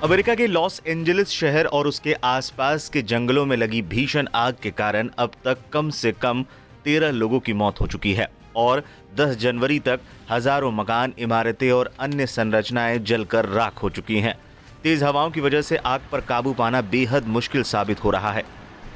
America के Los Angeles शहर और उसके आसपास के जंगलों में लगी भीषण आग के कारण अब तक कम से कम 13 लोगों की मौत हो चुकी है और 10 जनवरी तक हजारों मकान, इमारतें और अन्य संरचनाएं जलकर राख हो चुकी हैं। तेज हवाओं की वजह से आग पर काबू पाना बेहद मुश्किल साबित हो रहा है।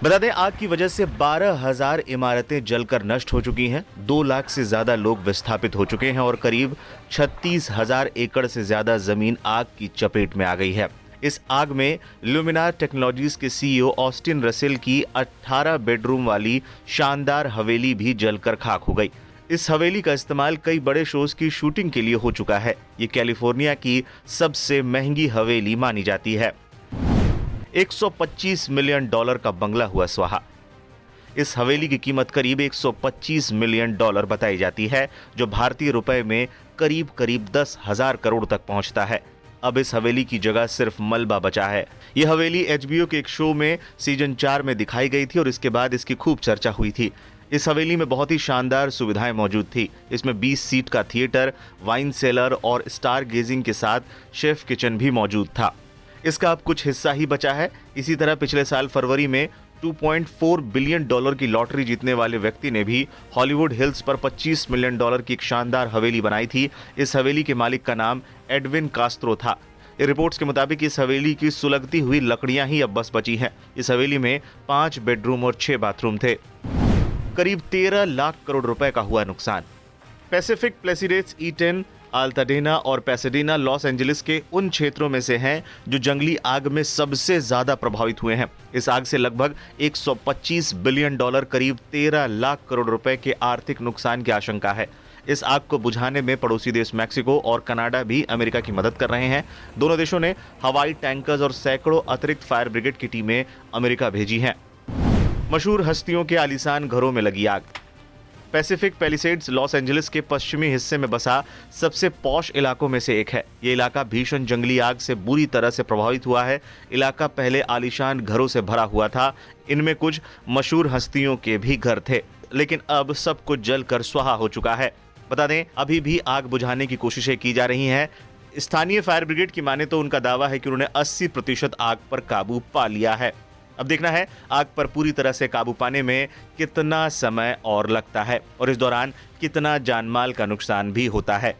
बता दें, आग की वजह से 12,000 इमारतें जलकर नष्ट हो चुकी हैं, 2 लाख से ज्यादा लोग विस्थापित हो चुके हैं और करीब 36,000 एकड़ से ज्यादा जमीन आग की चपेट में आ गई है। इस आग में ल्यूमिनार टेक्नोलॉजीज के सीईओ ऑस्टिन रसेल की 18 बेडरूम वाली शानदार हवेली भी जलकर खाक हो गई। इस हवेली का इस्तेमाल कई बड़े शोज की शूटिंग के लिए हो चुका है। ये कैलिफोर्निया की सबसे महंगी हवेली मानी जाती है। $125 मिलियन का बंगला हुआ स्वाहा। इस हवेली की कीमत करीब $125 मिलियन बताई जाती है, जो भारतीय रुपए में करीब 10,000 करोड़ तक पहुंचता है। अब इस हवेली की जगह सिर्फ मलबा बचा है। यह हवेली HBO के एक शो में सीजन 4 में दिखाई गई थी और इसके बाद इसकी खूब चर्चा हुई थी। इस हवेली में बहुत ही शानदार सुविधाएं मौजूद थी। इसमें 20 सीट का थिएटर, वाइन सेलर और स्टार गेजिंग के साथ शेफ किचन भी मौजूद था। इसका अब कुछ हिस्सा ही बचा है। इसी तरह पिछले साल फरवरी में $2.4 बिलियन की लॉटरी जीतने वाले व्यक्ति ने भी हॉलीवुड हिल्स पर $25 मिलियन की एक शानदार हवेली बनाई थी। इस हवेली के मालिक का नाम एडविन कास्त्रो था। रिपोर्ट्स के मुताबिक इस हवेली की सुलगती हुई लकड़ियां ही अब बस बची हैं। इस हवेली में 5 बेडरूम और 6 बाथरूम थे। करीब 13 लाख करोड़ रुपए का हुआ नुकसान। पैसिफिक प्लेसिडेट्स, ईटन, अल्ताडेना और पैसाडेना लॉस एंजलिस के उन क्षेत्रों में से हैं जो जंगली आग में सबसे ज्यादा प्रभावित हुए हैं। इस आग से लगभग $125 बिलियन, करीब 13 लाख करोड़ रुपए के आर्थिक नुकसान की आशंका है। इस आग को बुझाने में पड़ोसी देश मैक्सिको और कनाडा भी अमेरिका की मदद कर रहे हैं। दोनों देशों ने हवाई टैंकर्स और सैकड़ों अतिरिक्त फायर ब्रिगेड की टीमें अमेरिका भेजी हैं। मशहूर हस्तियों के आलीशान घरों में लगी आग। पैसिफिक पैलिसेड्स लॉस एंजलिस के पश्चिमी हिस्से में बसा सबसे पॉश इलाकों में से एक है। ये इलाका भीषण जंगली आग से बुरी तरह से प्रभावित हुआ है। इलाका पहले आलीशान घरों से भरा हुआ था। इनमें कुछ मशहूर हस्तियों के भी घर थे, लेकिन अब सब कुछ जलकर स्वाहा हो चुका है। बता दें, अभी भी आग बुझाने की कोशिशें की जा रही हैं। स्थानीय फायर ब्रिगेड की माने तो उनका दावा है कि उन्होंने 80% आग पर काबू पा लिया है। अब देखना है आग पर पूरी तरह से काबू पाने में कितना समय और लगता है और इस दौरान कितना जानमाल का नुकसान भी होता है।